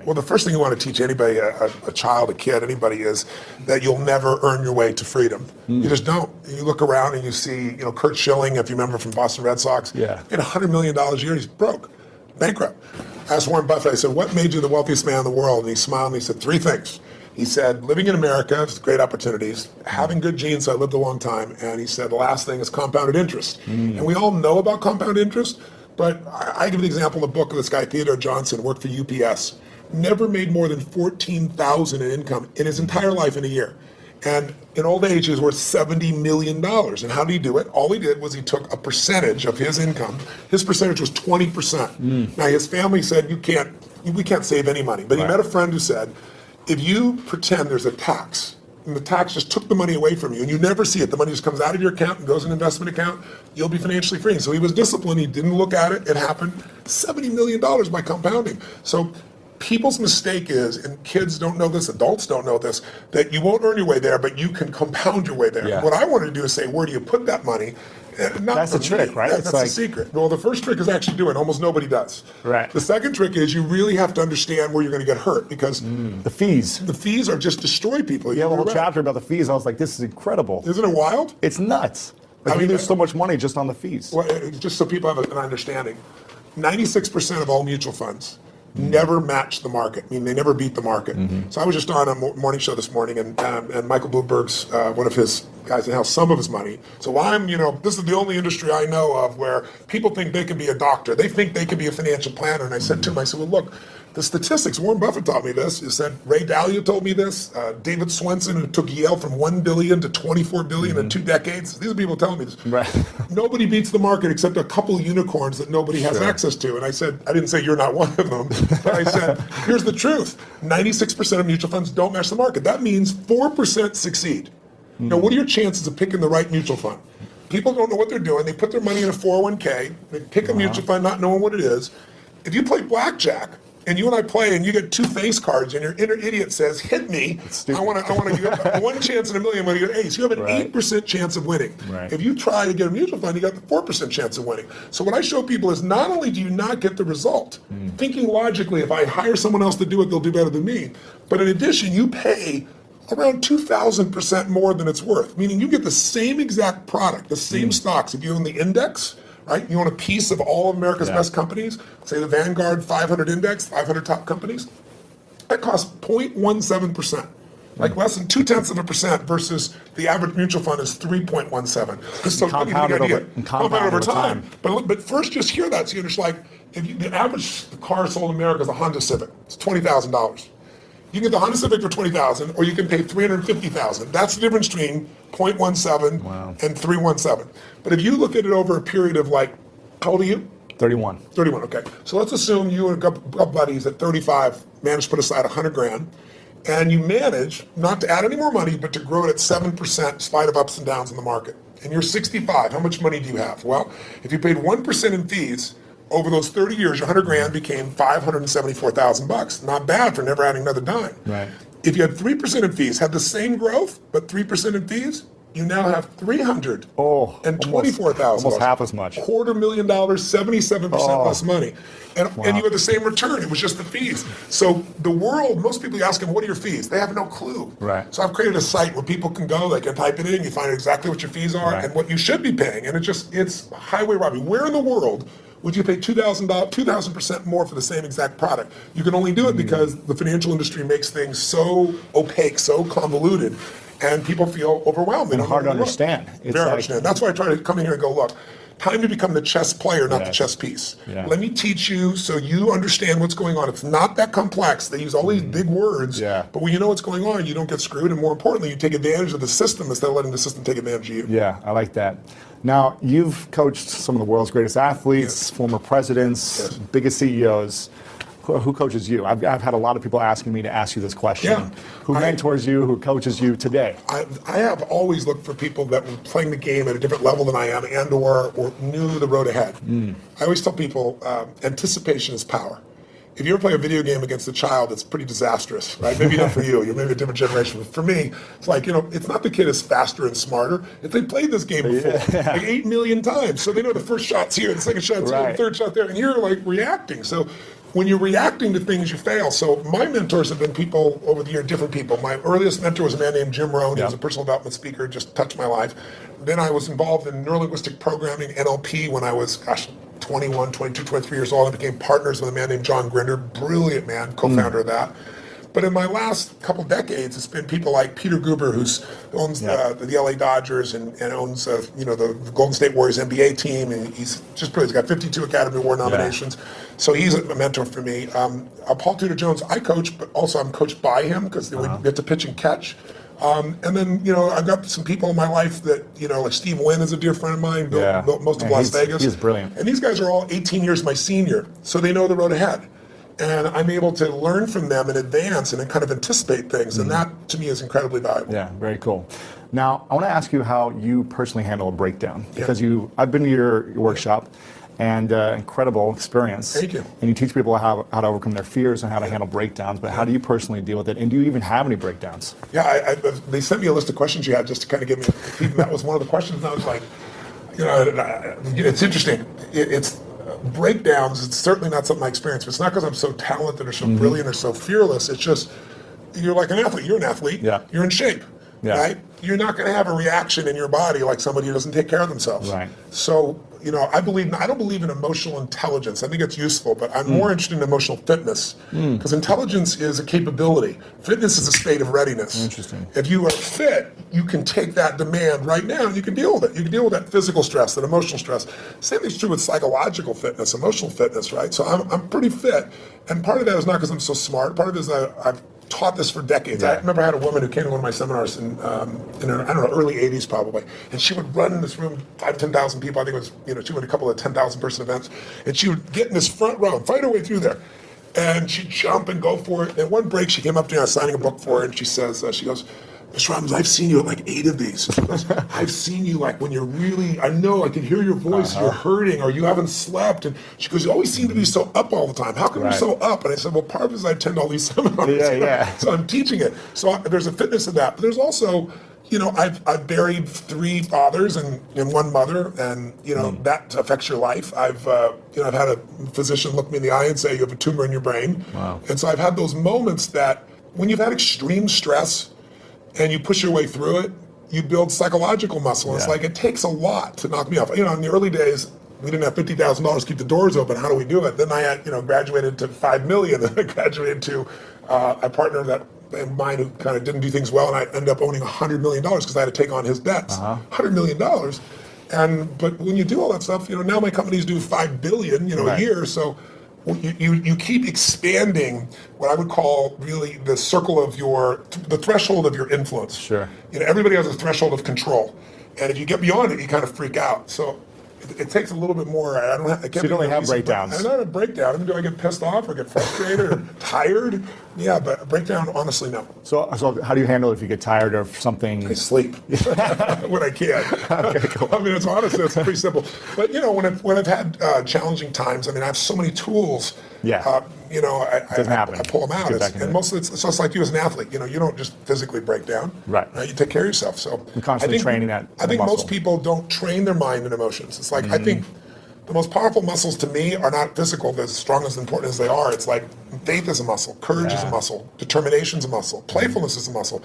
Well, the first thing you want to teach anybody, a child, a kid, anybody, is that you'll never earn your way to freedom. You just don't. You look around and you see, Kurt Schilling, if you remember from Boston Red Sox, made $100 million a year. He's broke, bankrupt. I asked Warren Buffett, I said, what made you the wealthiest man in the world? And he smiled and he said, 3 things. He said, living in America, great opportunities, having good genes, so I lived a long time. And he said, the last thing is compounded interest. And we all know about compound interest, but I give the example in the book of this guy, Theodore Johnson, worked for UPS. Never made more than $14,000 in income in his entire life in a year. And in old age, he was worth $70 million. And how did he do it? All he did was he took a percentage of his income. His percentage was 20%. Now, his family said, we can't save any money. But he met a friend who said, if you pretend there's a tax, and the tax just took the money away from you, and you never see it, the money just comes out of your account and goes in an investment account, you'll be financially free. So he was disciplined. He didn't look at it. It happened. $70 million by compounding. So people's mistake is, and kids don't know this, adults don't know this, that you won't earn your way there, but you can compound your way there. Yeah. What I wanted to do is say, where do you put that money? That's the trick, right? That's the secret. Well, the first trick is actually doing. Almost nobody does. Right. The second trick is you really have to understand where you're going to get hurt, because the fees. The fees are just destroy people. You have a whole chapter about the fees. I was like, this is incredible. Isn't it wild? It's nuts. Like, you lose so much money just on the fees. Well, just so people have an understanding, 96% of all mutual funds never match the market. I mean, they never beat the market. So I was just on a morning show this morning, and Michael Bloomberg's, one of his guys that has some of his money. So I'm, this is the only industry I know of where people think they can be a doctor. They think they can be a financial planner. And I said to him, well, look, the statistics, Warren Buffett taught me this. He said, Ray Dalio told me this. David Swenson, who took Yale from $1 billion to $24 billion in 2 decades. These are people telling me this. Right. Nobody beats the market except a couple unicorns that nobody has access to. And I said, I didn't say you're not one of them, but I said, here's the truth. 96% of mutual funds don't match the market. That means 4% succeed. Now, what are your chances of picking the right mutual fund? People don't know what they're doing. They put their money in a 401k. They pick a mutual fund not knowing what it is. If you play blackjack, and you and I play, and you get 2 face cards, and your inner idiot says, "Hit me! I want to get 1 chance in a million. I'm going to get ace." You have an 8% chance of winning. Right. If you try to get a mutual fund, you got the 4% chance of winning. So what I show people is not only do you not get the result, thinking logically, if I hire someone else to do it, they'll do better than me. But in addition, you pay around 2,000% more than it's worth. Meaning, you get the same exact product, the same stocks. If you own the index, right? You own a piece of all of America's best companies, say the Vanguard 500 index, 500 top companies, that costs 0.17%, like less than 0.2% versus the average mutual fund is 3.17. So compounded over time. But first, just hear that. So you're just like, the average car sold in America is a Honda Civic. It's $20,000. You can get the Honda Civic for $20,000, or you can pay $350,000. That's the difference between 0.17 and 317. But if you look at it over a period of how old are you? 31. 31, okay. So let's assume you and a couple buddies at 35 managed to put aside $100,000, and you manage not to add any more money, but to grow it at 7% in spite of ups and downs in the market. And you're 65, how much money do you have? Well, if you paid 1% in fees, over those 30 years, your $100,000 became $574,000. Not bad for never adding another dime. Right. If you had 3% in fees, had the same growth, but 3% in fees, you now have $324,000. Almost half as much. $250,000, 77% less money. And you had the same return. It was just the fees. So the world, most people ask them, what are your fees? They have no clue. Right. So I've created a site where people can go, they can type it in, you find exactly what your fees are and what you should be paying. And it's highway robbery. Where in the world would you pay $2,000% more for the same exact product? You can only do it because the financial industry makes things so opaque, so convoluted, and people feel overwhelmed. And hard to understand. Very hard to understand. That's why I try to come in here and go, look, time to become the chess player, not the chess piece. Yeah. Let me teach you so you understand what's going on. It's not that complex. They use all these big words, but when you know what's going on, you don't get screwed, and more importantly, you take advantage of the system instead of letting the system take advantage of you. Yeah, I like that. Now, you've coached some of the world's greatest athletes, former presidents, biggest CEOs. Who coaches you? I've had a lot of people asking me to ask you this question. Who mentors you? Who coaches you today? I have always looked for people that were playing the game at a different level than I am and or knew the road ahead. I always tell people anticipation is power. If you ever play a video game against a child, it's pretty disastrous, right? Maybe not for you. You're maybe a different generation. But for me, it's like, it's not the kid is faster and smarter. If they played this game before, like 8 million times. So they know the first shot's here, the second shot's here, the third shot there, and you're like reacting. So when you're reacting to things, you fail. So my mentors have been people over the year, different people. My earliest mentor was a man named Jim Rohn. He was a personal development speaker, just touched my life. Then I was involved in neurolinguistic programming, NLP, when I was, 21, 22, 23 years old. I became partners with a man named John Grinder, brilliant man, co-founder of that. But in my last couple decades, it's been people like Peter Guber, who owns the LA Dodgers and owns the Golden State Warriors NBA team, and he's just brilliant. He's got 52 Academy Award nominations, so he's a mentor for me. Paul Tudor Jones, I coach, but also I'm coached by him because we get to pitch and catch. And then, I've got some people in my life that, like Steve Wynn is a dear friend of mine, built most of Las Vegas. He's brilliant. And these guys are all 18 years my senior, so they know the road ahead. And I'm able to learn from them in advance and then kind of anticipate things. And that, to me, is incredibly valuable. Yeah, very cool. Now, I want to ask you how you personally handle a breakdown. Because I've been to your workshop, and incredible experience. Thank you. And you teach people how to overcome their fears and how to handle breakdowns. But how do you personally deal with it? And do you even have any breakdowns? Yeah, they sent me a list of questions you had just to kind of give me a peek. And that was one of the questions. And I was like, it's interesting. It's breakdowns. It's certainly not something I experience. But it's not because I'm so talented or so brilliant or so fearless. It's just, you're like an athlete. You're an athlete. Yeah. You're in shape. Yeah. Right? You're not going to have a reaction in your body like somebody who doesn't take care of themselves. Right. So, I don't believe in emotional intelligence. I think it's useful, but I'm more interested in emotional fitness because intelligence is a capability. Fitness is a state of readiness. Interesting. If you are fit, you can take that demand right now and you can deal with it. You can deal with that physical stress, that emotional stress. Same thing's true with psychological fitness, emotional fitness, right? So I'm pretty fit, and part of that is not because I'm so smart. Part of it is I've taught this for decades. I remember I had a woman who came to one of my seminars in early 80s probably, and she would run in this room, 10,000 people. I think it was, she went a couple of 10,000 person events, and she would get in this front row and fight her way through there. And she'd jump and go for it. And at one break, she came up to me, I was signing a book for her, and she says, Mr. Robbins, I've seen you at like 8 of these. She goes, I've seen you like when you're really, I know, I can hear your voice, you're hurting, or you haven't slept. And she goes, you always seem to be so up all the time. How come you're so up? And I said, well, part of it is I attend all these seminars. So I'm teaching it. So there's a fitness in that. But there's also, I've buried 3 fathers and 1 mother, and that affects your life. I've had a physician look me in the eye and say you have a tumor in your brain. Wow. And so I've had those moments that when you've had extreme stress and you push your way through it, you build psychological muscle. Yeah. It's like it takes a lot to knock me off. In the early days, we didn't have $50,000 to keep the doors open. How do we do it? Then I had, graduated to $5 million. Then I graduated to a partner that mine who kind of didn't do things well, and I ended up owning $100 million because I had to take on his debts. $100 million. But when you do all that stuff, now my companies do $5 billion, a year. So you keep expanding what I would call really the circle of the threshold of your influence. Sure. Everybody has a threshold of control, and if you get beyond it, you kind of freak out. So it takes a little bit more. I can't. So you don't really have breakdowns. I don't have a breakdown. I mean, do I get pissed off or get frustrated or tired? Yeah, but a breakdown, honestly, no. So how do you handle it if you get tired of something? I sleep when I can. Okay, cool. I mean, it's pretty simple. But when I've had challenging times, I mean, I have so many tools. Yeah. I pull them out. And mostly it's just like you as an athlete. You don't just physically break down. Right. You take care of yourself. So you're constantly training that. I think most people don't train their mind and emotions. It's like I think the most powerful muscles to me are not physical, they're as strong as important as they are. It's like faith is a muscle, courage is a muscle, determination is a muscle, playfulness is a muscle.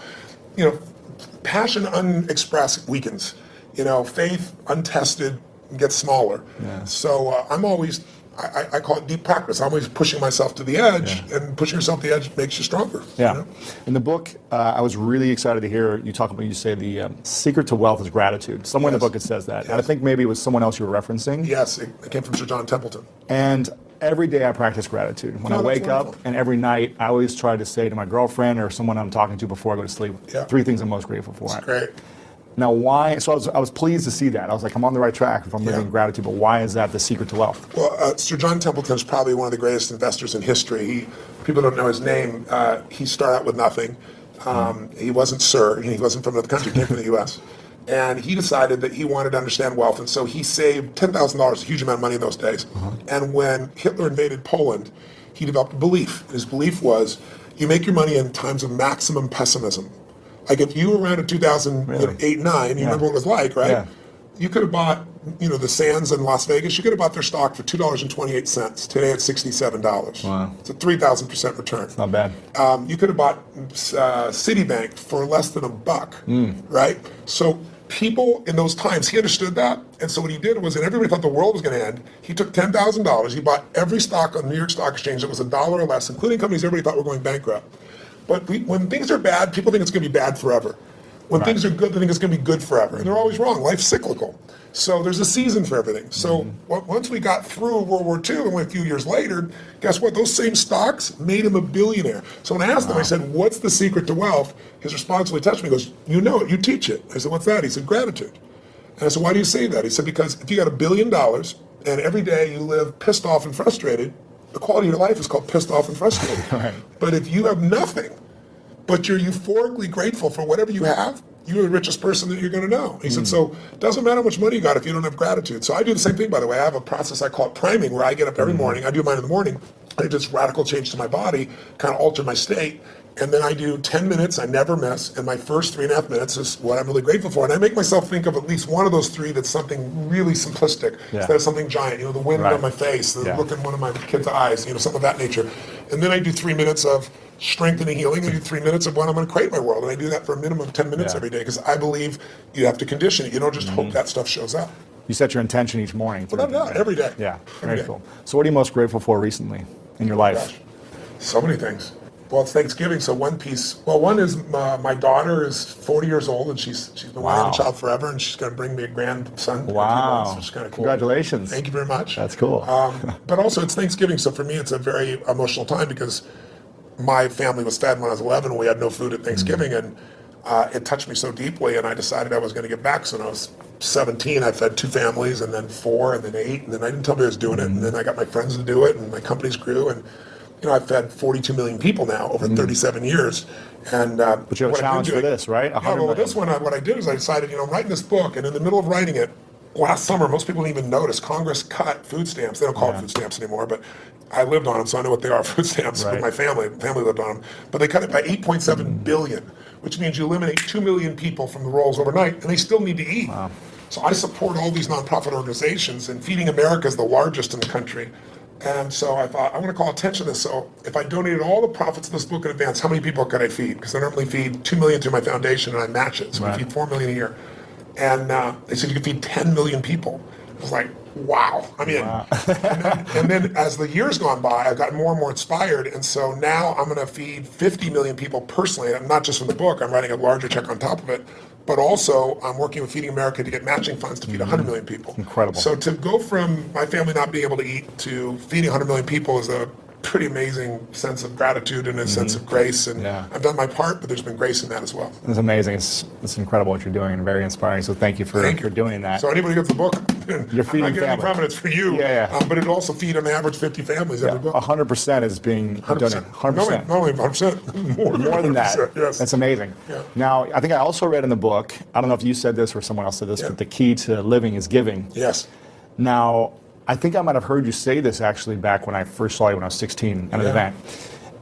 Passion unexpressed weakens. Faith untested gets smaller. Yeah. So I'm always, I call it deep practice. I'm always pushing myself to the edge, and pushing yourself to the edge makes you stronger. Yeah. In the book, I was really excited to hear you talk about, you say the secret to wealth is gratitude. Somewhere in the book it says that. And I think maybe it was someone else you were referencing. Yes, it came from Sir John Templeton. And every day I practice gratitude. When I wake up, and every night, I always try to say to my girlfriend or someone I'm talking to before I go to sleep, 3 things I'm most grateful for. That's great. Now, why? So I was pleased to see that. I was like, I'm on the right track if I'm living in gratitude. But why is that the secret to wealth? Well, Sir John Templeton is probably one of the greatest investors in history. People don't know his name. He started out with nothing. He wasn't Sir. He wasn't from another country. He came from the U.S. And he decided that he wanted to understand wealth, and so he saved $10,000, a huge amount of money in those days. And when Hitler invaded Poland, he developed a belief. His belief was, you make your money in times of maximum pessimism. Like if you were around in 2008, 9, you remember what it was like, right? Yeah. You could have bought the Sands in Las Vegas, you could have bought their stock for $2.28. Today it's $67. Wow. It's a 3,000% return. Not bad. You could have bought Citibank for less than $1, right? So people in those times, he understood that. And so what he did was, and everybody thought the world was going to end, he took $10,000, he bought every stock on the New York Stock Exchange that was $1 or less, including companies everybody thought were going bankrupt. But when things are bad, people think it's going to be bad forever. When things are good, they think it's going to be good forever. And they're always wrong. Life's cyclical. So there's a season for everything. So once we got through World War II and went a few years later, guess what? Those same stocks made him a billionaire. So when I asked him, I said, what's the secret to wealth? His response really touched me. He goes, you know it, you teach it. I said, what's that? He said, gratitude. And I said, why do you say that? He said, because if you got $1 billion and every day you live pissed off and frustrated, the quality of your life is called pissed off and frustrated. Right. But if you have nothing, but you're euphorically grateful for whatever you have, you're the richest person that you're going to know. He said, so it doesn't matter how much money you got if you don't have gratitude. So I do the same thing, by the way. I have a process I call it priming, where I get up every morning. I do mine in the morning. I do this radical change to my body, kind of alter my state. And then I do 10 minutes, I never miss. And my first 3.5 minutes is what I'm really grateful for. And I make myself think of at least one of those three that's something really simplistic instead of something giant. The wind on my face, the look in one of my kids' eyes, something of that nature. And then I do 3 minutes of strength and healing. I do 3 minutes of what I'm going to create my world. And I do that for a minimum of 10 minutes every day, because I believe you have to condition it. You don't just hope that stuff shows up. You set your intention each morning. Well, not every day. Yeah, every very day. cool. So what are you most grateful for recently in your life? Gosh, so many things. Well, it's Thanksgiving, so one piece. Well, one is my daughter is 40 years old, and she's been wanting a child forever, and she's going to bring me a grandson. In a few months, which is kind of cool. Congratulations. Thank you very much. That's cool. But also, it's Thanksgiving, so for me, it's a very emotional time, because my family was fed when I was 11. We had no food at Thanksgiving, and it touched me so deeply, and I decided I was going to give back. So when I was 17, I fed 2 families, and then 4, and then 8, and then I didn't tell me I was doing it, and then I got my friends to do it, and my companies grew, and I've fed 42 million people now over 37 years. And but you have a challenge for this, right? This one, what I did is I decided, I'm writing this book, and in the middle of writing it, last summer, most people didn't even notice, Congress cut food stamps. They don't call it food stamps anymore, but I lived on them, so I know what they are, food stamps, with my family. Family lived on them. But they cut it by 8.7 billion, which means you eliminate 2 million people from the rolls overnight, and they still need to eat. Wow. So I support all these nonprofit organizations, and Feeding America is the largest in the country. And so I thought, I'm going to call attention to this. So if I donated all the profits of this book in advance, how many people could I feed? Because I normally feed 2 million through my foundation, and I match it. So we feed 4 million a year. And they said you could feed 10 million people. I was like, wow. And then as the years gone by, I've gotten more and more inspired. And so now I'm going to feed 50 million people personally. And not just from the book, I'm writing a larger check on top of it. But also, I'm working with Feeding America to get matching funds to feed 100 million people. Incredible. So to go from my family not being able to eat to feeding 100 million people is a pretty amazing sense of gratitude and a sense of grace. And I've done my part, but there's been grace in that as well. It's amazing. It's incredible what you're doing, and very inspiring. So thank you for doing that. So anybody who gets the book, you're feeding I'm not getting any profits for you. But it'll also feed on average 50 families every book. 100% is being done. 100%. Not only 100%, more than that. Yes. That's amazing. Yeah. Now, I think I also read in the book, I don't know if you said this or someone else said this, but the key to living is giving. Yes. Now, I think I might have heard you say this actually back when I first saw you when I was 16 at an event.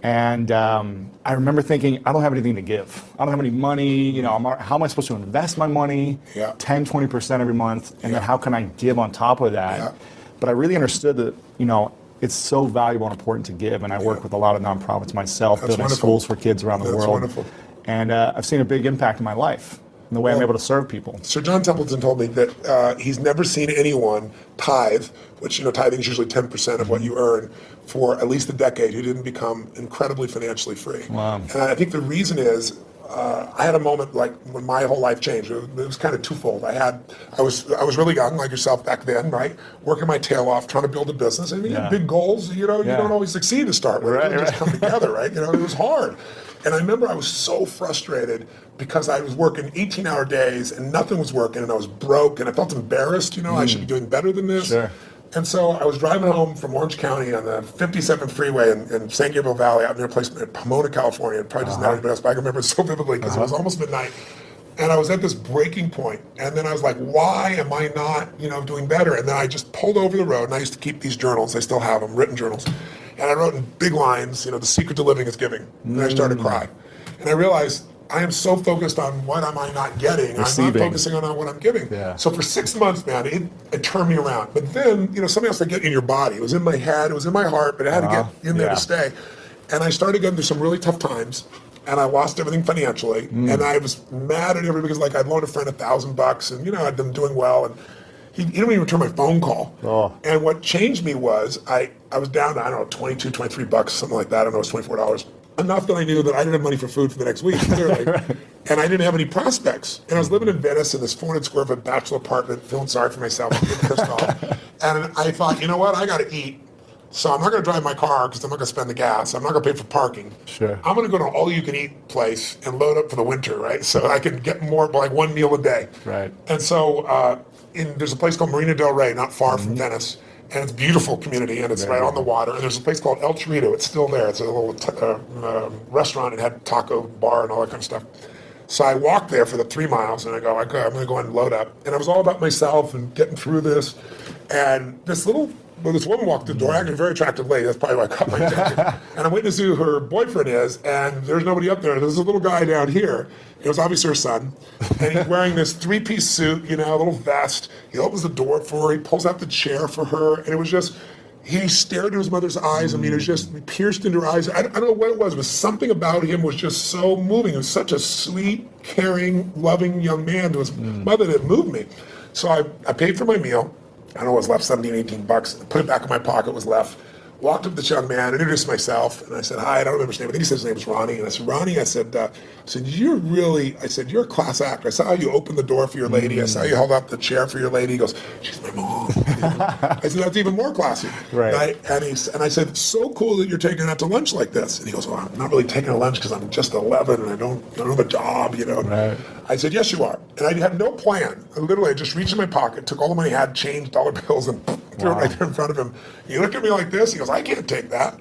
And I remember thinking, I don't have anything to give. I don't have any money. How am I supposed to invest my money? 10, 20% every month. And then how can I give on top of that? But I really understood that, it's so valuable and important to give. And I work with a lot of nonprofits myself, building schools for kids around the world. That's wonderful. And I've seen a big impact in my life, in the way I'm able to serve people. Sir John Templeton told me that he's never seen anyone tithe, which, tithing is usually 10% of what you earn, for at least a decade, who didn't become incredibly financially free. Wow. And I think the reason is, I had a moment like when my whole life changed. It was kind of twofold. I was really young, like yourself back then, right? Working my tail off, trying to build a business. I mean, you have big goals, you don't always succeed to start with. They just come together, right? It was hard. And I remember I was so frustrated because I was working 18-hour days and nothing was working, and I was broke, and I felt embarrassed, I should be doing better than this. Sure. And so I was driving home from Orange County on the 57th freeway in San Gabriel Valley, out near a place in Pomona, California. It probably doesn't matter anybody else, but I can remember it so vividly because it was almost midnight. And I was at this breaking point. And then I was like, why am I not, doing better? And then I just pulled over the road, and I used to keep these journals. I still have them, written journals. And I wrote in big lines, the secret to living is giving. And I started crying. And I realized I am so focused on what am I not getting. Receiving. I'm not focusing on what I'm giving. Yeah. So for 6 months, man, it turned me around. But then, something else to get in your body. It was in my head, it was in my heart, but it had to get in there to stay. And I started getting through some really tough times, and I lost everything financially. And I was mad at everybody because, like, I'd loaned a friend $1,000, and I'd been doing well, and he didn't even return my phone call. And what changed me was I was down to, I don't know, $22, $23, something like that. I don't know, it was $24. Enough that I knew that I didn't have money for food for the next week, clearly. And I didn't have any prospects. And I was living in Venice in this 400 square foot bachelor apartment, feeling sorry for myself, getting pissed off. And I thought, you know what, I got to eat. So I'm not going to drive my car because I'm not going to spend the gas. I'm not going to pay for parking. Sure. I'm going to go to an all-you-can-eat place and load up for the winter, right? So I can get more, like one meal a day. Right. And so there's a place called Marina del Rey, not far from Venice. And it's a beautiful community, and it's right on the water. And there's a place called El Chorrito. It's still there. It's a little restaurant. It had taco bar and all that kind of stuff. So I walked there for the 3 miles, and I go, okay, I'm going to go and load up. And it was all about myself and getting through this. And this woman walked through the door, actually a very attractive lady. That's probably why I caught my attention. And I went to see who her boyfriend is, and there's nobody up there. There's a little guy down here. It was obviously her son. And he's wearing this 3-piece suit, a little vest. He opens the door for her. He pulls out the chair for her. And it was just, he stared into his mother's eyes. I mean, it was just pierced into her eyes. I don't know what it was, but something about him was just so moving. He was such a sweet, caring, loving young man to his mother that moved me. So I paid for my meal. I don't know what was left, $17, $18. Put it back in my pocket, was left. Walked up to this young man, introduced myself, and I said, hi, I don't remember his name. I think he said his name was Ronnie. And I said, Ronnie, I said, you're a class act. I saw how you opened the door for your lady. I saw you held up the chair for your lady. He goes, she's my mom. I said, that's even more classy. Right. And I said, it's so cool that you're taking her out to lunch like this. And he goes, well, I'm not really taking her to lunch because I'm just 11 and I don't have a job, Right. I said, yes, you are. And I had no plan. I just reached in my pocket, took all the money I had, changed dollar bills, and threw it right there in front of him. He looked at me like this. He goes, I can't take that.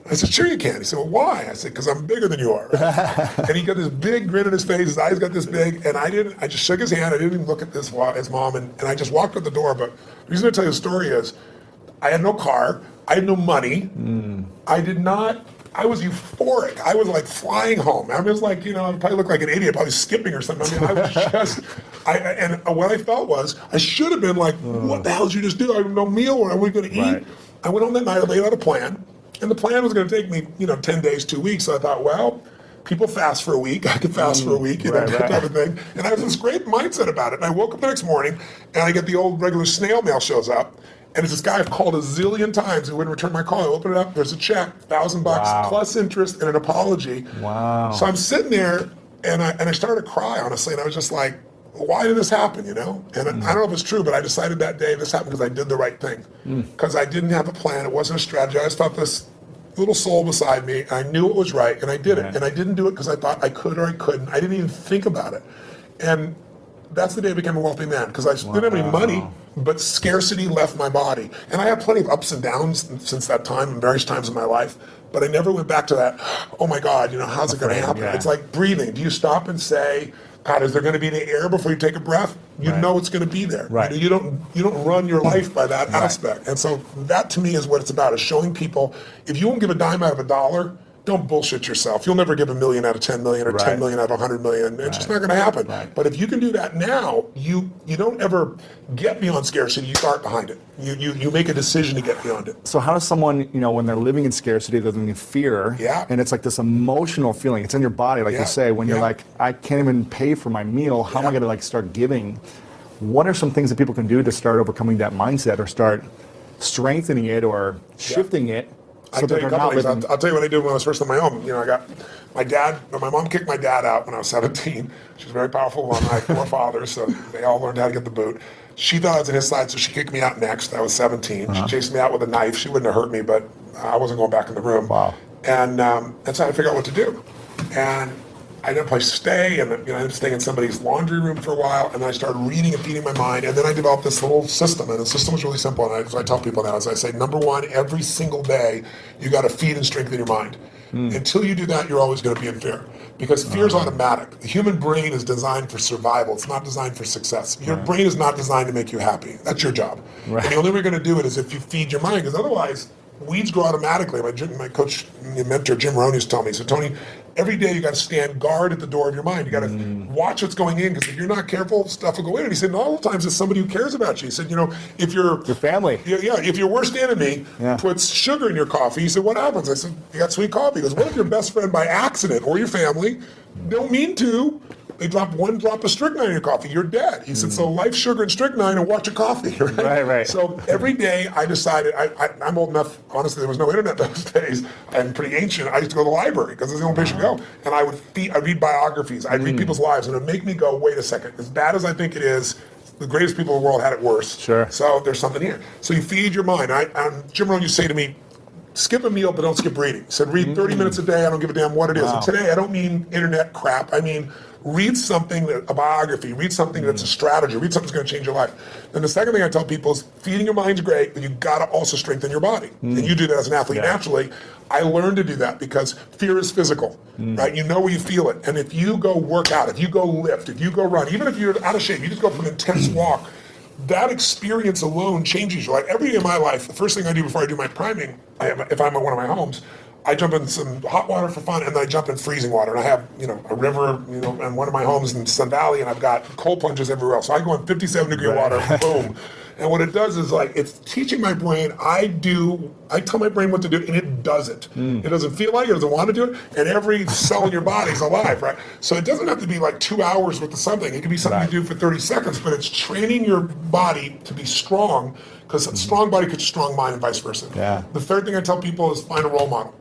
I said, sure you can. He said, well, why? I said, because I'm bigger than you are. And he got this big grin on his face. His eyes got this big. And I just shook his hand. I didn't even look at his mom. And I just walked out the door. But the reason I tell you the story is I had no car. I had no money. I was euphoric. I was like flying home. I was like, I probably looked like an idiot, probably skipping or something. I mean, I was just, and what I felt was, I should have been like, what the hell did you just do? I have no meal. What are we going to eat? Right. I went home that night, I laid out a plan. And the plan was going to take me, 10 days, 2 weeks. So I thought, well, people fast for a week. I could fast for a week, that type of thing. And I had this great mindset about it. And I woke up the next morning, and I get the old regular snail mail shows up. And it's this guy I've called a zillion times who wouldn't return my call. I open it up, there's a check, $1,000 plus interest and an apology. Wow. So I'm sitting there, and I started to cry, honestly. And I was just like, why did this happen, And I don't know if it's true, but I decided that day this happened because I did the right thing. Because I didn't have a plan. It wasn't a strategy. I just thought this little soul beside me, I knew it was right, and I did it. And I didn't do it because I thought I could or I couldn't. I didn't even think about it. And that's the day I became a wealthy man, because I didn't have any money, but scarcity left my body. And I had plenty of ups and downs since that time, in various times in my life, but I never went back to that, oh my God, how's it going to happen? It's like breathing. Do you stop and say, God, is there going to be any air before you take a breath? You know it's going to be there. Right. You don't run your life by that aspect. And so that to me is what it's about, is showing people, if you won't give a dime out of a dollar, don't bullshit yourself. You'll never give $1 million out of 10 million or 10 million out of 100 million. It's just not going to happen. But if you can do that now, you don't ever get beyond scarcity. You start behind it. You make a decision to get beyond it. So how does someone, when they're living in scarcity, they're living in fear, and it's like this emotional feeling. It's in your body, like you say, when you're like, I can't even pay for my meal. How am I going to start giving? What are some things that people can do to start overcoming that mindset, or start strengthening it, or shifting it? I'll tell you a couple things. I'll tell you what I did when I was first on my own. I got my mom kicked my dad out when I was 17. She was a very powerful woman. I had 4 fathers, so they all learned how to get the boot. She thought I was on his side, so she kicked me out next. I was 17. She chased me out with a knife. She wouldn't have hurt me, but I wasn't going back in the room. Wow. And that's how I figured out what to do. And I didn't place to stay, and I ended up staying in somebody's laundry room for a while, and then I started reading and feeding my mind, and then I developed this little system, and the system was really simple, and I tell people now, as I say, number one, every single day, you got to feed and strengthen your mind. Until you do that, you're always going to be in fear, because fear is automatic. The human brain is designed for survival. It's not designed for success. Your brain is not designed to make you happy. That's your job. And the only way you're going to do it is if you feed your mind, because otherwise, weeds grow automatically. My coach and mentor, Jim Rohn, used to tell me, so Tony, every day you got to stand guard at the door of your mind. You got to watch what's going in, because if you're not careful, stuff will go in. And he said, all the times it's somebody who cares about you. He said, if your family, if your worst enemy puts sugar in your coffee, he said, what happens? I said, you got sweet coffee. He goes, what if your best friend by accident, or your family, don't mean to, they drop one drop of strychnine in your coffee, you're dead. He said, so life, sugar, and strychnine, and watch your coffee, right? Right. So every day I decided, I'm old enough, honestly, there was no internet those days. I'm pretty ancient. I used to go to the library because it's the only place you go. And I'd read biographies. I'd read people's lives, and it would make me go, wait a second, as bad as I think it is, the greatest people in the world had it worse. Sure. So there's something here. So you feed your mind. Jim Rohn used to say to me, skip a meal, but don't skip reading. He said, read 30 minutes a day. I don't give a damn what it is. And today, I don't mean internet crap. I mean, read something, a biography, read something that's a strategy, read something that's going to change your life. And the second thing I tell people is feeding your mind's great, but you got to also strengthen your body. And you do that as an athlete naturally. I learned to do that because fear is physical, right? You know where you feel it. And if you go work out, if you go lift, if you go run, even if you're out of shape, you just go for an intense walk, that experience alone changes you. Like every day of my life, the first thing I do before I do my priming, if I'm at one of my homes, I jump in some hot water for fun, and then I jump in freezing water. And I have, a river, in one of my homes in Sun Valley, and I've got cold plunges everywhere else. So I go in 57-degree water, boom. And what it does is it's teaching my brain. I tell my brain what to do, and it does it. It doesn't feel like it, doesn't want to do it, and every cell in your body is alive, right? So it doesn't have to be 2 hours with something. It can be something you do for 30 seconds, but it's training your body to be strong, because a strong body creates a strong mind, and vice versa. Yeah. The third thing I tell people is find a role model.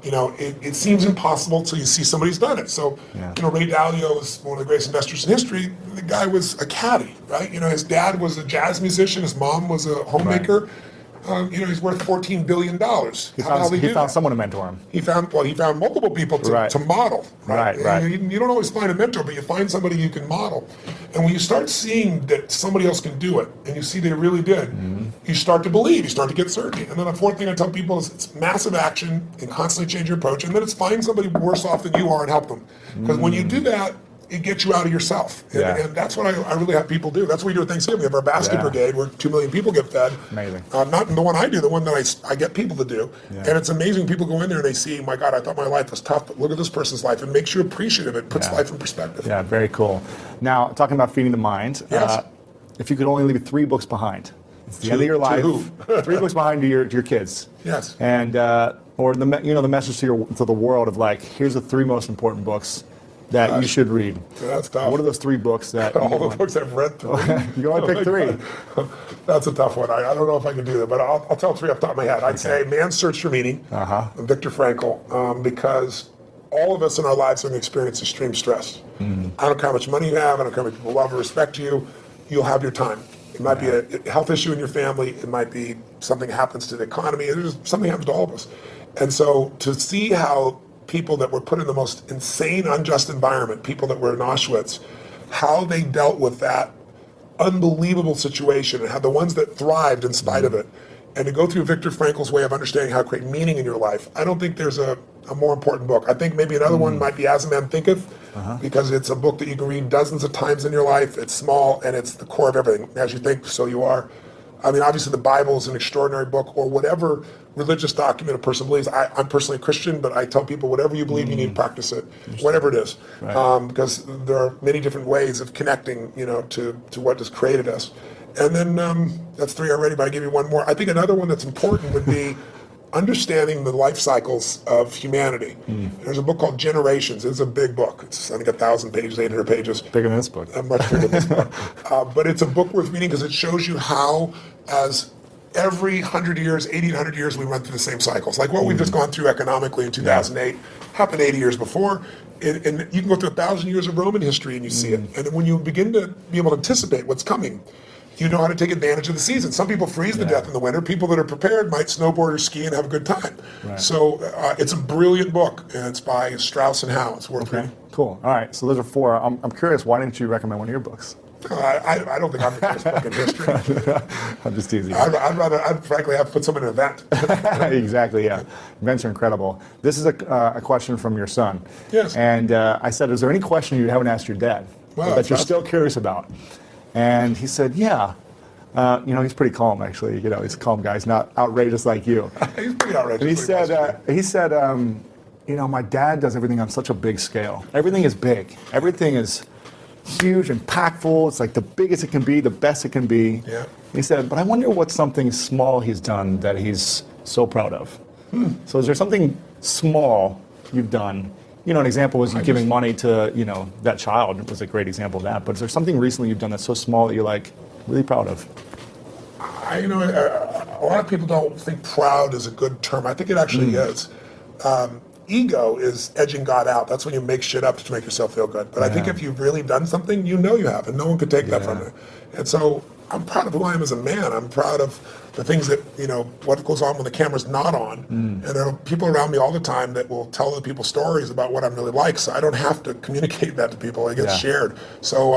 It seems impossible until you see somebody who's done it. So, Ray Dalio is one of the greatest investors in history. The guy was a caddy, right? His dad was a jazz musician. His mom was a homemaker. He's worth $14 billion. He found someone to mentor him. He found multiple people to model. Right. You don't always find a mentor, but you find somebody you can model. And when you start seeing that somebody else can do it, and you see they really did, you start to believe, you start to get certainty. And then the fourth thing I tell people is it's massive action and constantly change your approach. And then it's find somebody worse off than you are and help them. Because when you do that, it gets you out of yourself. And that's what I really have people do. That's what we do at Thanksgiving. We have our basket brigade where 2 million people get fed. Amazing. Not the one I do, the one that I get people to do. And it's amazing. People go in there and they see, my God, I thought my life was tough, but look at this person's life. It makes you appreciative. It puts life in perspective. Yeah, very cool. Now, talking about feeding the mind, if you could only leave 3 books behind, it's the end of your life. To who? 3 books behind to your kids. Yes. And or the message to the world of here's the 3 most important books that you should read. That's tough. What are those 3 books that all the books I've read through? You can only pick 3. That's a tough one. I don't know if I can do that, but I'll tell 3 off the top of my head. I'd say Man's Search for Meaning, Viktor Frankl, because all of us in our lives are going to experience extreme stress. I don't care how much money you have, I don't care how many people love or respect you, you'll have your time. It might be a health issue in your family, it might be something happens to the economy, something happens to all of us. And so to see how people that were put in the most insane, unjust environment, people that were in Auschwitz, how they dealt with that unbelievable situation, and how the ones that thrived in spite of it, and to go through Viktor Frankl's way of understanding how to create meaning in your life. I don't think there's a more important book. I think maybe another one might be As a Man Thinketh, because it's a book that you can read dozens of times in your life. It's small, and it's the core of everything. As you think, so you are. I mean, obviously the Bible is an extraordinary book, or whatever religious document a person believes. I'm personally a Christian, but I tell people whatever you believe, you need to practice it, whatever it is. Because there are many different ways of connecting, to what has created us. And then that's 3 already, but I'll give you one more. I think another one that's important would be understanding the life cycles of humanity. There's a book called Generations. It's a big book. It's, I think, 1,000 pages, 800 pages. Bigger than this book. Much bigger than this book. But it's a book worth reading because it shows you how, as every 100 years, 80, 100 years, we run through the same cycles. Like what we've just gone through economically in 2008 happened 80 years before. And you can go through 1,000 years of Roman history and you see it. And when you begin to be able to anticipate what's coming, you know how to take advantage of the season. Some people freeze to death in the winter. People that are prepared might snowboard or ski and have a good time. So it's a brilliant book, and it's by Strauss and Howe. It's worth reading. Cool. All right, so those are 4. I'm curious, why didn't you recommend one of your books? I don't think I'm the best book in history. I'm just teasing. I'd frankly have put some in an event. Exactly, yeah. Events are incredible. This is a question from your son. Yes. And I said, is there any question you haven't asked your dad that you're still curious about? And he said, yeah. He's pretty calm, actually. He's a calm guy. He's not outrageous like you. He's pretty outrageous. And he said, my dad does everything on such a big scale. Everything is big. Everything is huge, impactful. It's like the biggest it can be, the best it can be. Yeah. He said, but I wonder what something small he's done that he's so proud of. So is there something small you've done? An example was you giving money to, that child was a great example of that. But is there something recently you've done that's so small that you're like really proud of? A lot of people don't think proud is a good term. I think it actually is. Ego is edging God out. That's when you make shit up to make yourself feel good. But I think if you've really done something, you have, and no one could take that from you. And so I'm proud of who I am as a man. I'm proud of the things that, what goes on when the camera's not on. And there are people around me all the time that will tell other people stories about what I'm really like. So I don't have to communicate that to people. It gets shared. So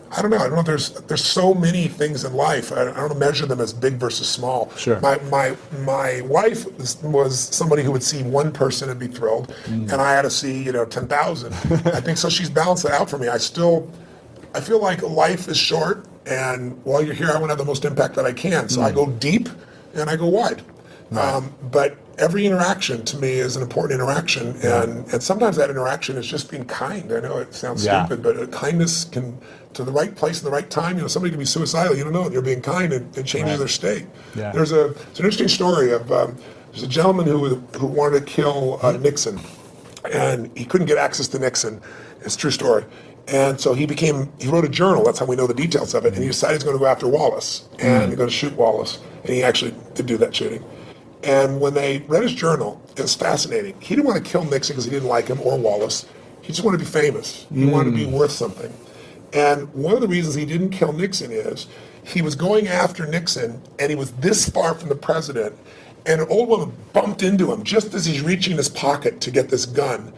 I don't know. There's so many things in life. I don't measure them as big versus small. Sure. My wife was somebody who would see one person and be thrilled, and I had to see 10,000. I think so. She's balanced it out for me. I feel like life is short, and while you're here, I want to have the most impact that I can. So I go deep and I go wide. Right. But every interaction to me is an important interaction, and sometimes that interaction is just being kind. I know it sounds stupid, but kindness can, to the right place in the right time. Somebody can be suicidal. You don't know it. You're being kind, and it changes their state. Yeah. It's an interesting story of there's a gentleman who wanted to kill Nixon, and he couldn't get access to Nixon. It's a true story. And so he wrote a journal. That's how we know the details of it. And he decided he's going to go after Wallace, and he's going to shoot Wallace. And he actually did do that shooting. And when they read his journal, it was fascinating. He didn't want to kill Nixon because he didn't like him or Wallace. He just wanted to be famous. He wanted to be worth something. And one of the reasons he didn't kill Nixon is he was going after Nixon, and he was this far from the president, and an old woman bumped into him just as he's reaching in his pocket to get this gun.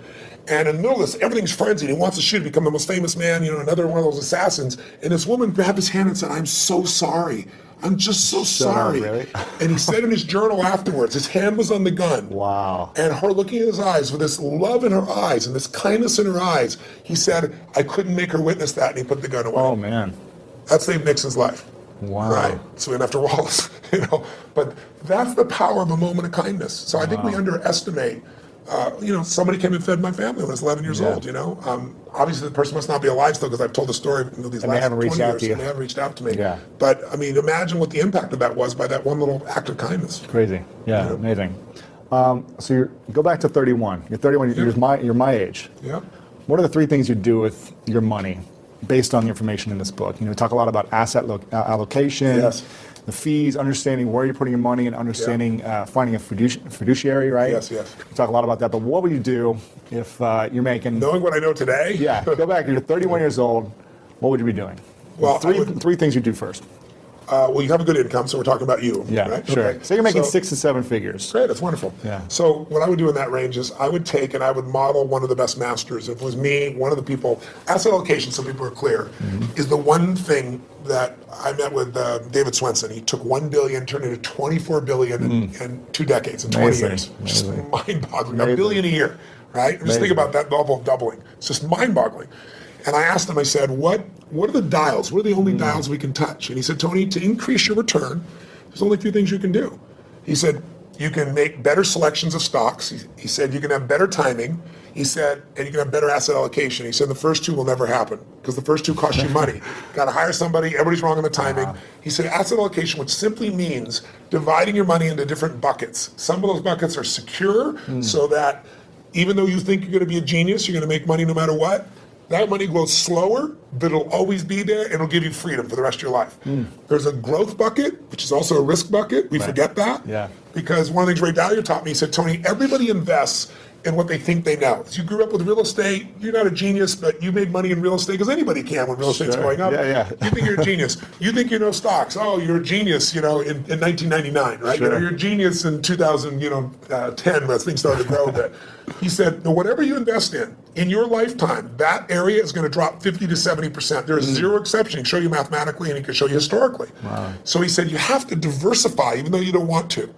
And in the middle of this, everything's frenzied. He wants to shoot, become the most famous man, another one of those assassins. And this woman grabbed his hand and said, "I'm so sorry. I'm just so sorry." Really? And he said in his journal afterwards, his hand was on the gun. Wow. And her looking in his eyes with this love in her eyes and this kindness in her eyes, he said, "I couldn't make her witness that," and he put the gun away. Oh, man. That saved Nixon's life. Wow. Right. So we went after Wallace, But that's the power of a moment of kindness. So I think we underestimate. Somebody came and fed my family when I was 11 years old, Obviously, the person must not be alive still because I've told the story these last 20 years. And they haven't reached out to me. Yeah. But, imagine what the impact of that was by that one little act of kindness. Crazy. Yeah, amazing. So go back to 31. You're 31, you're my age. Yeah. What are the three things you do with your money based on the information in this book? We talk a lot about asset allocation. Yes. The fees, understanding where you're putting your money, and understanding finding a fiduciary, right? Yes. We talk a lot about that, but what would you do if you're making... Knowing what I know today? Yeah, go back, you're 31 years old, what would you be doing? Well, three things you do first. Well, you have a good income, so we're talking about you. Yeah, right? sure. Okay. So you're making 6 to 7 figures. Great, that's wonderful. Yeah. So what I would do in that range is I would take and I would model one of the best masters. If it was me, one of the people, asset allocation, so people are clear, is the one thing that I met with David Swenson. He took $1 billion, turned it into $24 billion in 2 decades, in 20 years. Just mind-boggling. $1 billion a year, right? Just think about that level of doubling. It's just mind-boggling. And I asked him, I said, what are the dials? What are the only dials we can touch? And he said, Tony, to increase your return, there's only a few things you can do. He said, you can make better selections of stocks. He said, you can have better timing. He said, and you can have better asset allocation. He said, the first two will never happen because the first two cost you money. Got to hire somebody. Everybody's wrong on the timing. He said, asset allocation, which simply means dividing your money into different buckets. Some of those buckets are secure so that even though you think you're going to be a genius, you're going to make money no matter what. That money grows slower, but it'll always be there, and it'll give you freedom for the rest of your life. There's a growth bucket, which is also a risk bucket. We forget that. Yeah. Because one of the things Ray Dalio taught me, he said, Tony, everybody invests in what they think they know. If you grew up with real estate, you're not a genius, but you made money in real estate, because anybody can when real estate's going up. Yeah. You think you're a genius. You think you know stocks. Oh, you're a genius, in 1999, right? Sure. You're a genius in 2010 when things started to grow a bit. He said, no, whatever you invest in your lifetime, that area is going to drop 50 to 70%. There is zero exception. He can show you mathematically, and he can show you historically. Wow. So he said, you have to diversify, even though you don't want to.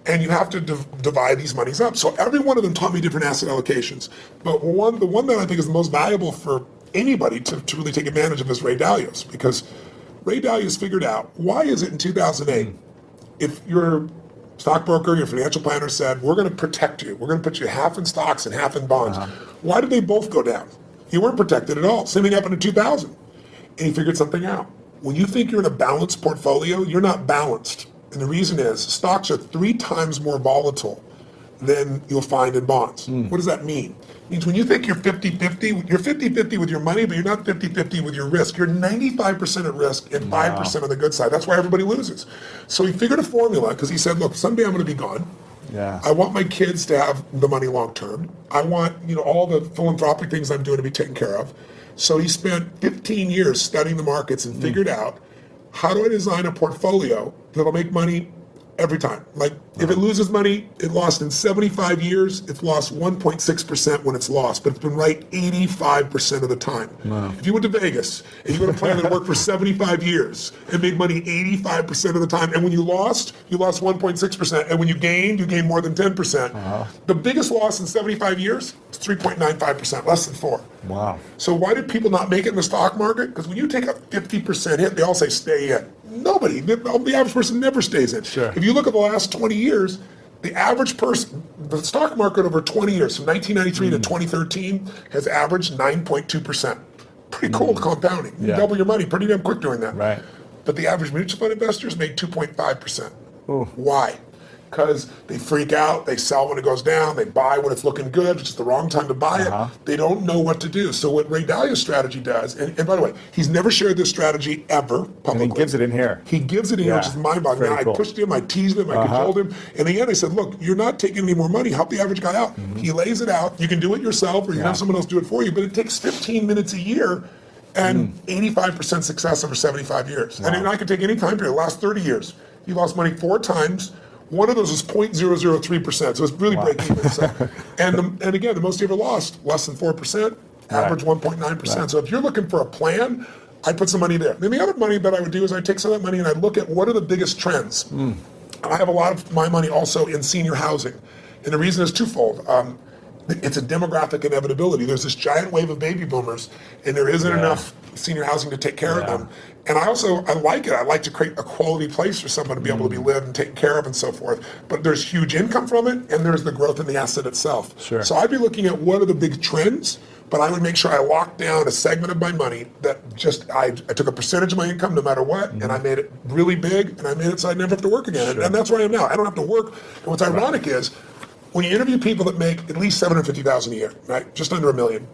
And you have to divide these monies up. So every one of them taught me different asset allocations. But the one that I think is the most valuable for anybody to really take advantage of is Ray Dalio's, because Ray Dalio's figured out, why is it in 2008, if you're Stockbroker, your financial planner said, we're going to protect you. We're going to put you half in stocks and half in bonds. Why did they both go down? You weren't protected at all. Same thing happened in 2000. And he figured something out. When you think you're in a balanced portfolio, you're not balanced. And the reason is stocks are 3 times more volatile than you'll find in bonds. What does that mean? It means when you think you're 50-50, you're 50-50 with your money, but you're not 50-50 with your risk. You're 95% at risk and 5% on the good side. That's why everybody loses. So he figured a formula because he said, look, someday I'm going to be gone. Yeah. I want my kids to have the money long term. I want, all the philanthropic things I'm doing to be taken care of. So he spent 15 years studying the markets and figured out, how do I design a portfolio that'll make money every time? Like, if it loses money, it lost in 75 years, it's lost 1.6% when it's lost, but it's been right 85% of the time. Wow. If you went to Vegas and you went to a plan that worked for 75 years and made money 85% of the time, and when you lost 1.6%, and when you gained more than 10%. The biggest loss in 75 years is 3.95%, less than 4. Wow. So why did people not make it in the stock market? Because when you take a 50% hit, they all say stay in. Nobody, the average person never stays in. Sure. If you look at the last 20 years, the average person, the stock market over 20 years, from 1993 to 2013, has averaged 9.2%. Pretty cool compounding. You double your money pretty damn quick doing that. Right. But the average mutual fund investors made 2.5%. Why? Because they freak out, they sell when it goes down, they buy when it's looking good, it's just the wrong time to buy it. They don't know what to do. So what Ray Dalio's strategy does, and by the way, he's never shared this strategy ever publicly. And he gives it in here. He gives it in here, which is mind-boggling. I pushed him, I teased him, I cajoled him. In the end, I said, look, you're not taking any more money, help the average guy out. He lays it out. You can do it yourself, or you can have someone else do it for you, but it takes 15 minutes a year and 85% success over 75 years. And I could take any time period, the last 30 years. You lost money 4 times. One of those was 0.003%, so it's really break even. So, and again, the most you ever lost, less than 4%, average 1.9%. So if you're looking for a plan, I'd put some money there. Then the other money that I would do is I'd take some of that money and I'd look at what are the biggest trends. I have a lot of my money also in senior housing. And the reason is twofold. It's a demographic inevitability. There's this giant wave of baby boomers, and there isn't enough senior housing to take care of them. And I like it. I like to create a quality place for someone to be able to be lived and taken care of and so forth. But there's huge income from it, and there's the growth in the asset itself. Sure. So I'd be looking at what are the big trends, but I would make sure I locked down a segment of my money that I took a percentage of my income no matter what, and I made it really big, and I made it so I'd never have to work again. And that's where I am now. I don't have to work. And what's ironic is, when you interview people that make at least $750,000 a year, right, just under $1 million,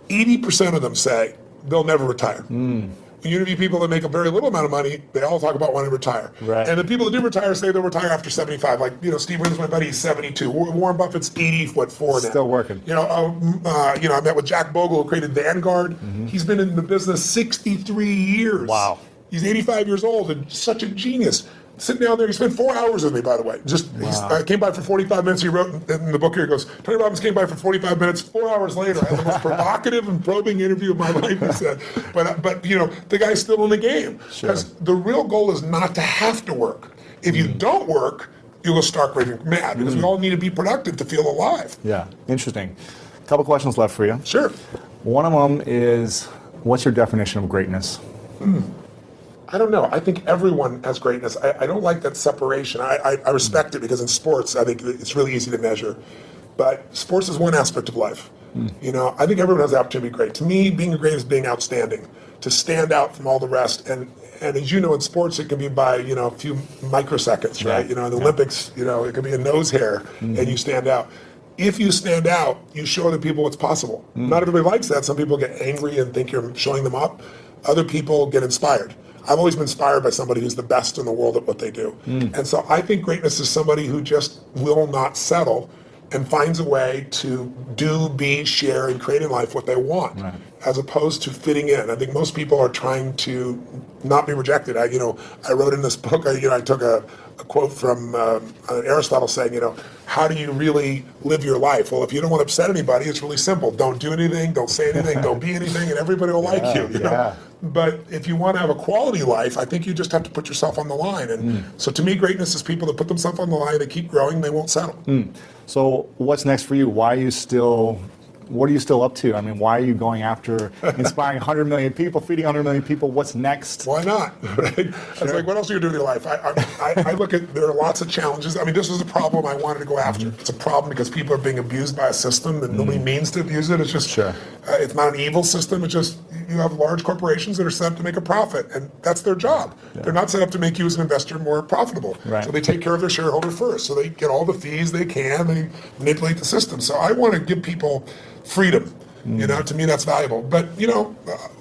80% of them say they'll never retire. When you interview people that make a very little amount of money, they all talk about wanting to retire. Right. And the people that do retire say they'll retire after 75. Like, Steve Williams, my buddy, he's 72. Warren Buffett's 84 now. Still working. I met with Jack Bogle, who created Vanguard. He's been in the business 63 years. Wow. He's 85 years old and such a genius. Sitting down there, he spent 4 hours with me, by the way. He came by for 45 minutes. He wrote in the book here, he goes, Tony Robbins came by for 45 minutes. 4 hours later, I had the most provocative and probing interview of my life, he said. But the guy's still in the game. Because the real goal is not to have to work. If you don't work, you'll go stark raving mad, because we all need to be productive to feel alive. Yeah, interesting. A couple questions left for you. Sure. One of them is, what's your definition of greatness? I don't know. I think everyone has greatness. I don't like that separation. I respect it, because in sports, I think it's really easy to measure. But sports is one aspect of life. I think everyone has the opportunity to be great. To me, being great is being outstanding, to stand out from all the rest. And as you know, in sports, it can be by a few microseconds, right? In the Olympics, it can be a nose hair, and you stand out. If you stand out, you show other people what's possible. Not everybody likes that. Some people get angry and think you're showing them up. Other people get inspired. I've always been inspired by somebody who's the best in the world at what they do. And so I think greatness is somebody who just will not settle and finds a way to do, be, share, and create in life what they want, as opposed to fitting in. I think most people are trying to not be rejected. I wrote in this book, I took a quote from Aristotle saying, how do you really live your life? Well, if you don't want to upset anybody, it's really simple. Don't do anything, don't say anything, don't be anything, and everybody will like you. Know? But if you want to have a quality life, I think you just have to put yourself on the line. And so to me, greatness is people that put themselves on the line, they keep growing, they won't settle. So what's next for you? Why are you still what are you still up to? I mean, why are you going after inspiring 100 million people, feeding 100 million people? What's next? Why not? Right? It's like, what else are you doing with your life? I look at, there are lots of challenges. I mean, this is a problem I wanted to go after. It's a problem because people are being abused by a system that nobody means to abuse it. It's just, it's not an evil system. It's just, you have large corporations that are set up to make a profit, and that's their job. They're not set up to make you as an investor more profitable. So they take care of their shareholder first. So they get all the fees they can. They manipulate the system. So I want to give people freedom. You know, to me that's valuable. But you know,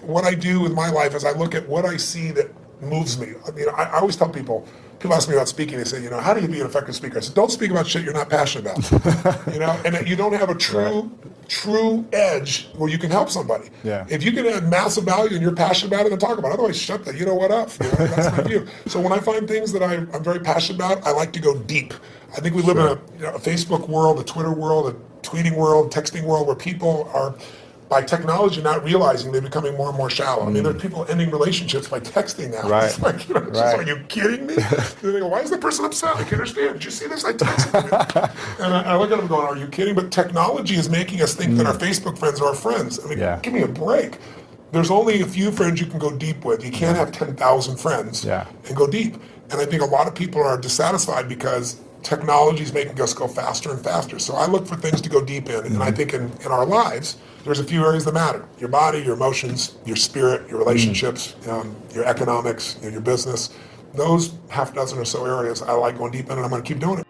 what I do with my life is I look at what I see that moves me. You know, I always tell people ask me about speaking, they say, you know, how do you be an effective speaker? I said, don't speak about shit you're not passionate about. You know, and you don't have a true edge where you can help somebody. If you can add massive value and you're passionate about it, then talk about it. Otherwise, shut that. You know what up? You know, that's my view. So when I find things that I'm very passionate about, I like to go deep. I think we live in a Facebook world, a Twitter world, a tweeting world, texting world, where people are, by technology, not realizing they're becoming more and more shallow. I mean, there's people ending relationships by texting now. It's like, you know, it's just, are you kidding me? They go, why is the person upset? I can't understand. Did you see this? I texted you. And I look at them going, are you kidding? But technology is making us think that our Facebook friends are our friends. I mean, give me a break. There's only a few friends you can go deep with. You can't have 10,000 friends and go deep. And I think a lot of people are dissatisfied because technology is making us go faster and faster. So I look for things to go deep in. And I think in our lives, there's a few areas that matter. Your body, your emotions, your spirit, your relationships, your economics, your business. Those half dozen or so areas I like going deep in, and I'm going to keep doing it.